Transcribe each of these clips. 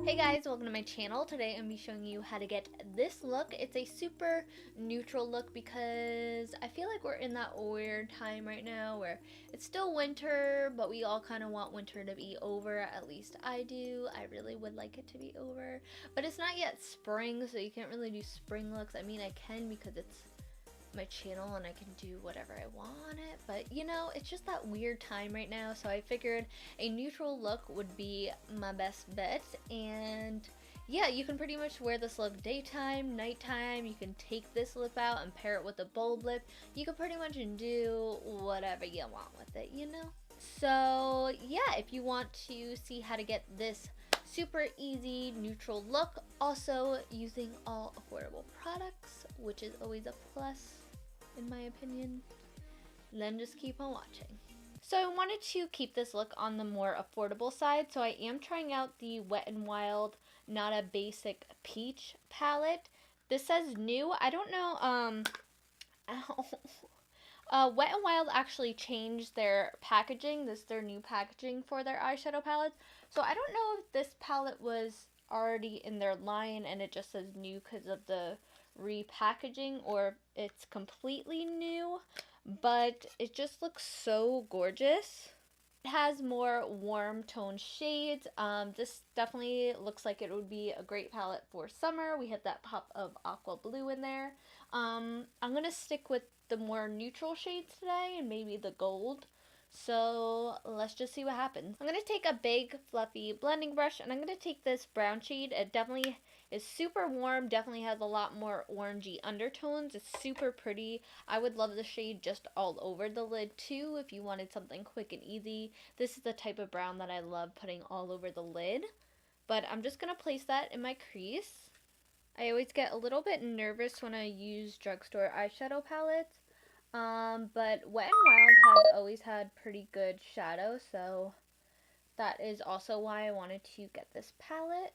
Hey guys, welcome to my channel. Today I'm going to be showing you how to get this look. It's a super neutral look because I feel like we're in that weird time right now where it's still winter, but we all kind of want winter to be over. At least I do. I really would like it to be over. But it's not yet spring, so you can't really do spring looks. I mean, I can because it's my channel and I can do whatever I want on it, but you know, it's just that weird time right now, so I figured a neutral look would be my best bet. And yeah, you can pretty much wear this look daytime, nighttime. You can take this lip out and pair it with a bold lip. You can pretty much do whatever you want with it, you know. So yeah, if you want to see how to get this super easy neutral look, also using all affordable products, which is always a plus in my opinion, then just keep on watching. So I wanted to keep this look on the more affordable side, so I am trying out the Wet n Wild Not a Basic Peach palette. This says new. I don't know, Wet n Wild actually changed their packaging. This is their new packaging for their eyeshadow palettes. So I don't know if this palette was already in their line and it just says new because of the repackaging, or it's completely new, but it just looks so gorgeous. It has more warm tone shades. This definitely looks like it would be a great palette for summer. We have that pop of aqua blue in there. I'm gonna stick with the more neutral shades today and maybe the gold. So let's just see what happens. I'm going to take a big fluffy blending brush and I'm going to take this brown shade. It definitely is super warm, definitely has a lot more orangey undertones. It's super pretty. I would love the shade just all over the lid too if you wanted something quick and easy. This is the type of brown that I love putting all over the lid. But I'm just going to place that in my crease. I always get a little bit nervous when I use drugstore eyeshadow palettes. But Wet n Wild has always had pretty good shadow, so that is also why I wanted to get this palette.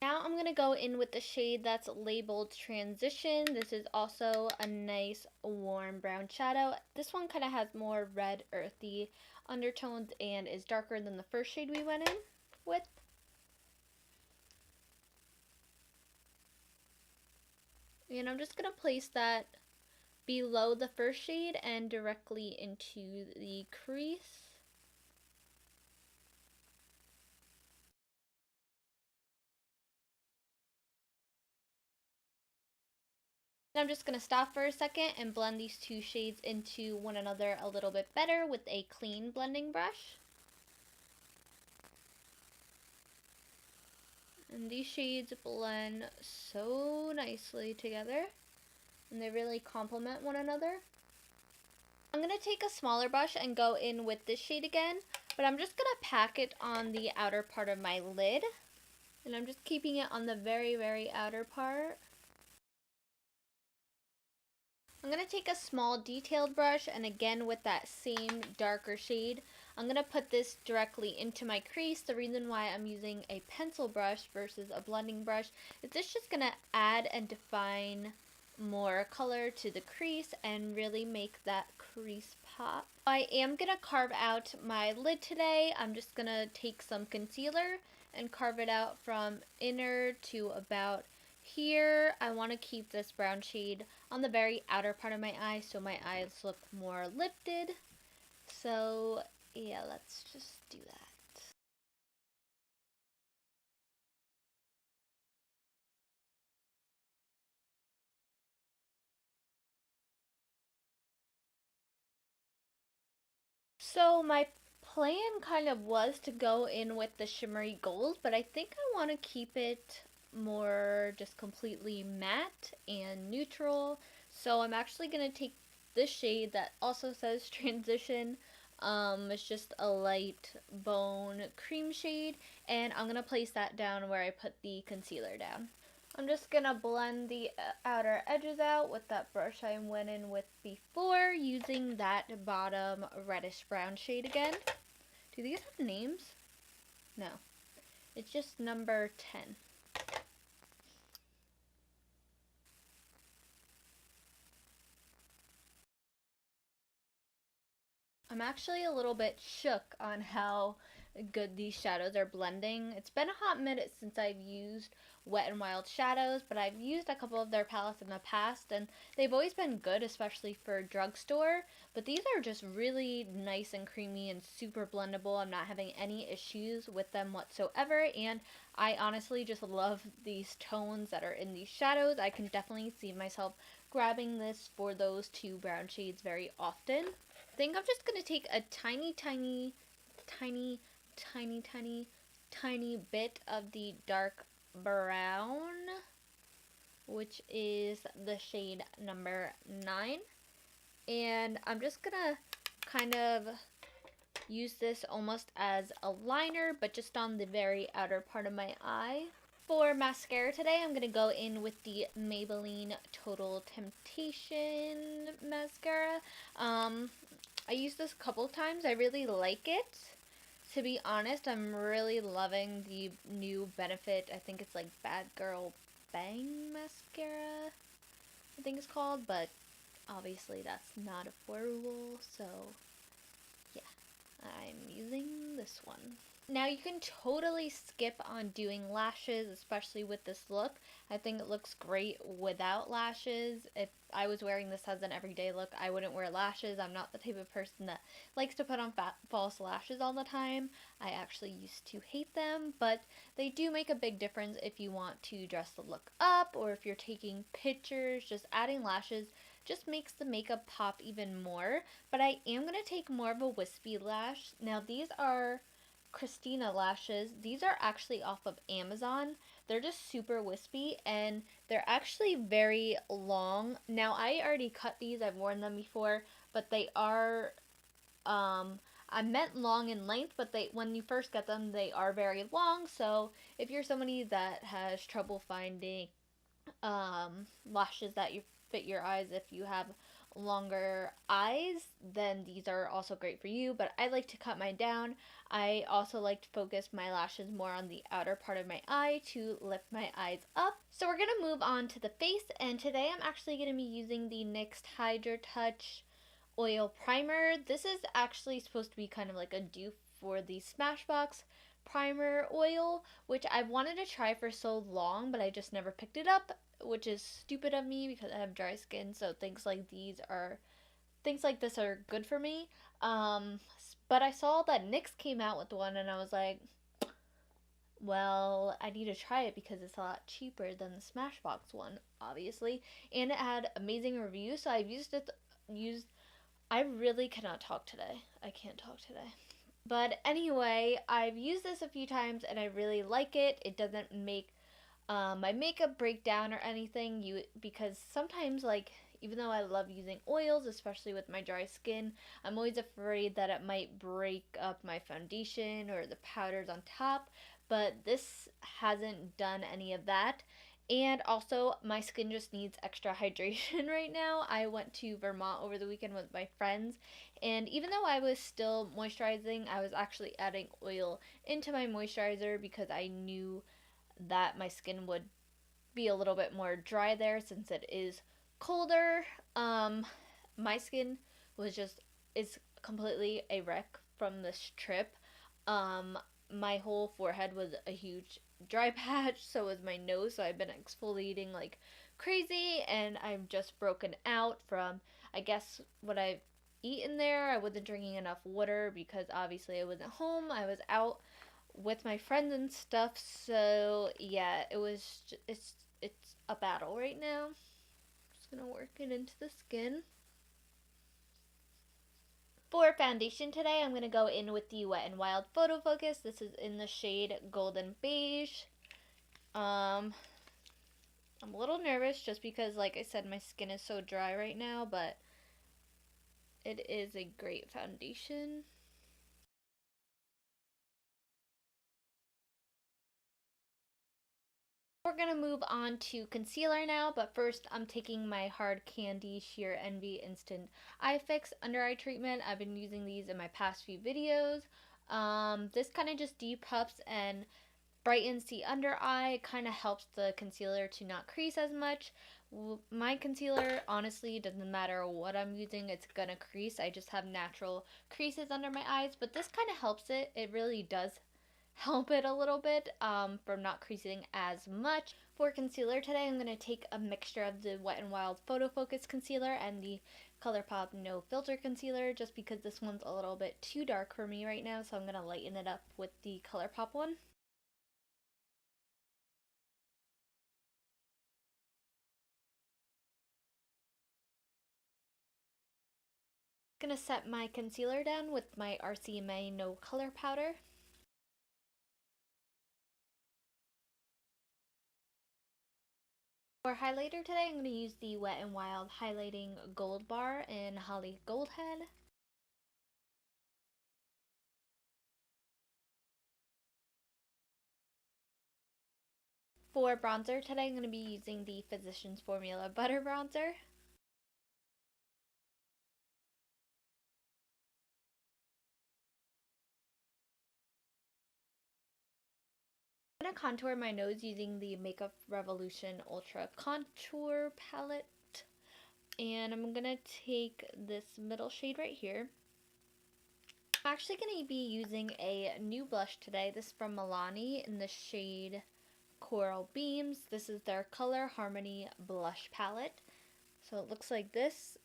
Now I'm going to go in with the shade that's labeled Transition. This is also a nice warm brown shadow. This one kind of has more red earthy undertones and is darker than the first shade we went in with. And I'm just going to place that below the first shade and directly into the crease. I'm just going to stop for a second and blend these two shades into one another a little bit better with a clean blending brush. And these shades blend so nicely together and they really complement one another. I'm going to take a smaller brush and go in with this shade again, but I'm just going to pack it on the outer part of my lid. And I'm just keeping it on the very, very outer part. I'm going to take a small detailed brush and again with that same darker shade, I'm going to put this directly into my crease. The reason why I'm using a pencil brush versus a blending brush is this just going to add and define more color to the crease and really make that crease pop. I am going to carve out my lid today. I'm just going to take some concealer and carve it out from inner to about here. I want to keep this brown shade on the very outer part of my eye so my eyes look more lifted. So yeah, let's just do that. So my plan kind of was to go in with the shimmery gold, but I think I want to keep it more just completely matte and neutral. So I'm actually going to take this shade that also says Transition. It's just a light bone cream shade, and I'm going to place that down where I put the concealer down. I'm just going to blend the outer edges out with that brush I went in with before, using that bottom reddish brown shade again. Do these have names? No. It's just number 10. I'm actually a little bit shook on how good these shadows are blending. It's been a hot minute since I've used Wet n Wild shadows, but I've used a couple of their palettes in the past, and they've always been good, especially for drugstore. But these are just really nice and creamy and super blendable. I'm not having any issues with them whatsoever, and I honestly just love these tones that are in these shadows. I can definitely see myself grabbing this for those two brown shades very often. I think I'm just going to take a tiny, tiny, tiny, tiny, tiny, tiny bit of the dark brown, which is the shade number 9. And I'm just gonna kind of use this almost as a liner, but just on the very outer part of my eye. For mascara today, I'm gonna go in with the Maybelline Total Temptation mascara. I used this a couple times. I really like it. To be honest, I'm really loving the new Benefit. I think it's like Bad Girl Bang mascara, I think it's called, but obviously that's not affordable, so yeah, I'm using this one. Now you can totally skip on doing lashes, especially with this look. I think it looks great without lashes. If I was wearing this as an everyday look, I wouldn't wear lashes. I'm not the type of person that likes to put on false lashes all the time. I actually used to hate them, but they do make a big difference if you want to dress the look up, or if you're taking pictures. Just adding lashes just makes the makeup pop even more. But I am going to take more of a wispy lash. Now these are Christina lashes. These are actually off of Amazon. They're just super wispy, and they're actually very long. Now I already cut these, I've worn them before, but they are I meant long in length, but when you first get them, they are very long. So if you're somebody that has trouble finding lashes that you fit your eyes, if you have longer eyes, then these are also great for you. But I like to cut mine down. I also like to focus my lashes more on the outer part of my eye to lift my eyes up. So we're going to move on to the face, and today I'm actually going to be using the NYX Hydra Touch Oil Primer. This is actually supposed to be kind of like a dupe for the Smashbox Primer Oil, which I've wanted to try for so long, but I just never picked it up, which is stupid of me because I have dry skin, so things like this are good for me. But I saw that NYX came out with one, and I was like, well, I need to try it because it's a lot cheaper than the Smashbox one, obviously, and it had amazing reviews, so I've used it. I really cannot talk today. I can't talk today. But anyway, I've used this a few times, and I really like it. It doesn't make my makeup break down or anything, because sometimes, like, even though I love using oils, especially with my dry skin, I'm always afraid that it might break up my foundation or the powders on top, but this hasn't done any of that. And also, my skin just needs extra hydration right now. I went to Vermont over the weekend with my friends, and even though I was still moisturizing, I was actually adding oil into my moisturizer because I knew that my skin would be a little bit more dry there since it is colder. My skin is completely a wreck from this trip. My whole forehead was a huge dry patch, so was my nose, so I've been exfoliating like crazy, and I'm just broken out from, I guess, what I've eaten there. I wasn't drinking enough water because obviously I wasn't home. I was out with my friends and stuff, so yeah, it's a battle right now. Just gonna work it into the skin. For foundation today, I'm going to go in with the Wet n Wild Photofocus. This is in the shade Golden Beige. I'm a little nervous just because, like I said, my skin is so dry right now, but it is a great foundation. We're going to move on to concealer now, but first I'm taking my Hard Candy Sheer Envy Instant Eye Fix Under Eye Treatment. I've been using these in my past few videos. This kind of just depuffs and brightens the under eye, kind of helps the concealer to not crease as much. My concealer, honestly, doesn't matter what I'm using, it's gonna crease. I just have natural creases under my eyes, but this kind of helps it. It really does help it a little bit from not creasing as much. For concealer today, I'm going to take a mixture of the Wet n Wild Photofocus concealer and the Colourpop No Filter concealer, just because this one's a little bit too dark for me right now, so I'm going to lighten it up with the Colourpop one. I'm going to set my concealer down with my RCMA No Color Powder. For highlighter today, I'm going to use the Wet n Wild Highlighting Gold Bar in Holly Goldhead. For bronzer today, I'm going to be using the Physicians Formula Butter Bronzer. I'm going to contour my nose using the Makeup Revolution Ultra Contour Palette. And I'm going to take this middle shade right here. I'm actually going to be using a new blush today. This is from Milani in the shade Coral Beams. This is their Color Harmony Blush Palette. So it looks like this.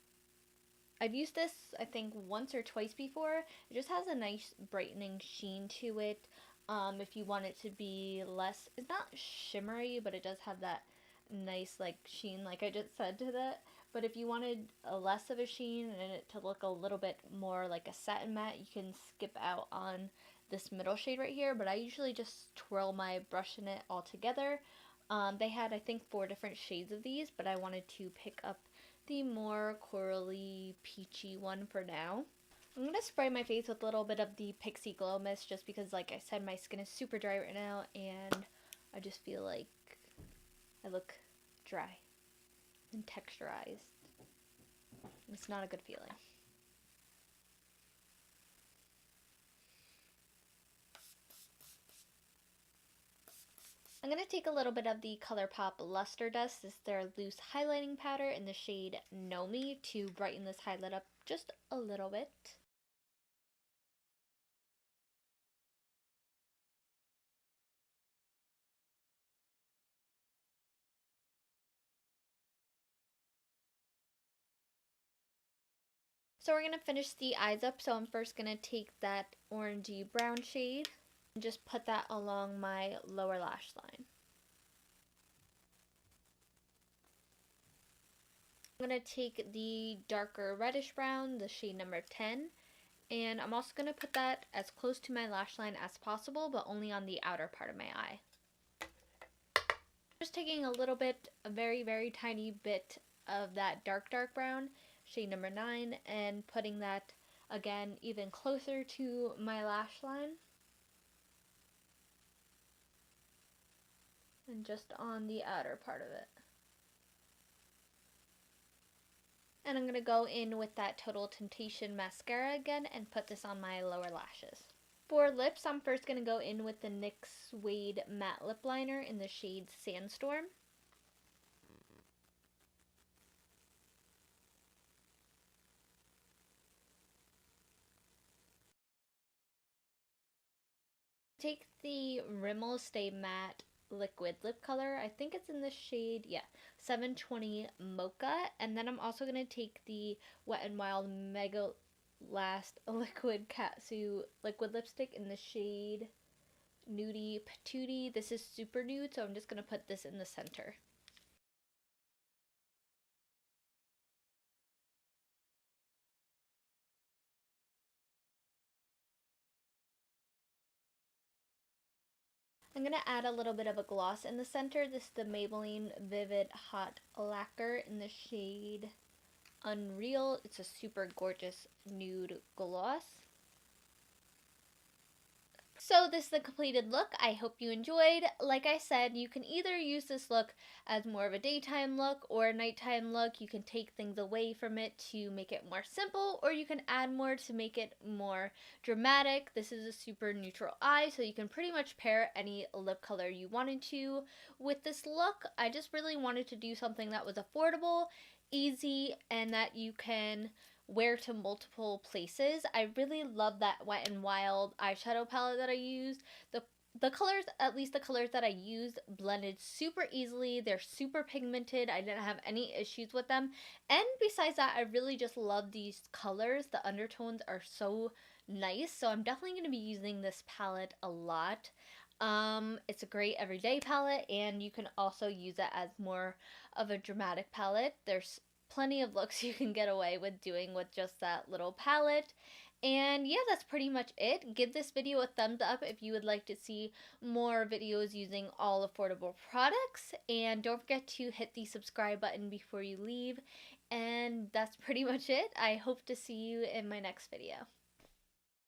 I've used this, I think, once or twice before. It just has a nice brightening sheen to it. If you want it to be less, it's not shimmery, but it does have that nice like sheen, like I just said to that. But if you wanted a less of a sheen and it to look a little bit more like a satin matte, you can skip out on this middle shade right here. But I usually just twirl my brush in it all together. They had, I think, 4 different shades of these, but I wanted to pick up the more corally peachy one for now. I'm going to spray my face with a little bit of the Pixie Glow Mist just because, like I said, my skin is super dry right now and I just feel like I look dry and texturized. It's not a good feeling. I'm going to take a little bit of the Colourpop Luster Dust. This is their loose highlighting powder in the shade Gnomie to brighten this highlight up just a little bit. So we're going to finish the eyes up, so I'm first going to take that orangey brown shade and just put that along my lower lash line. I'm going to take the darker reddish brown, the shade number 10, and I'm also going to put that as close to my lash line as possible, but only on the outer part of my eye. Just taking a little bit, a very, very tiny bit of that dark brown, shade number 9, and putting that again even closer to my lash line. And just on the outer part of it. And I'm going to go in with that Total Temptation mascara again and put this on my lower lashes. For lips, I'm first going to go in with the NYX Suede Matte Lip Liner in the shade Sandstorm. Take the Rimmel Stay Matte Liquid Lip Color. I think it's in the shade, 720 Mocha. And then I'm also going to take the Wet n Wild Megalast Liquid Catsuit Liquid Lipstick in the shade Nudie Patoodie. This is super nude, so I'm just going to put this in the center. I'm going to add a little bit of a gloss in the center. This is the Maybelline Vivid Hot Lacquer in the shade Unreal. It's a super gorgeous nude gloss. So this is the completed look. I hope you enjoyed. Like I said, you can either use this look as more of a daytime look or a nighttime look. You can take things away from it to make it more simple, or you can add more to make it more dramatic. This is a super neutral eye, so you can pretty much pair any lip color you wanted to with this look. I just really wanted to do something that was affordable, easy, and that you can wear to multiple places. I really love that Wet n Wild eyeshadow palette that I used. The colors, at least the colors that I used, blended super easily. They're super pigmented. I didn't have any issues with them. And besides that, I really just love these colors. The undertones are so nice. So I'm definitely going to be using this palette a lot. It's a great everyday palette, and you can also use it as more of a dramatic palette. There's plenty of looks you can get away with doing with just that little palette. And yeah, that's pretty much it. Give this video a thumbs up if you would like to see more videos using all affordable products. And don't forget to hit the subscribe button before you leave. And that's pretty much it. I hope to see you in my next video.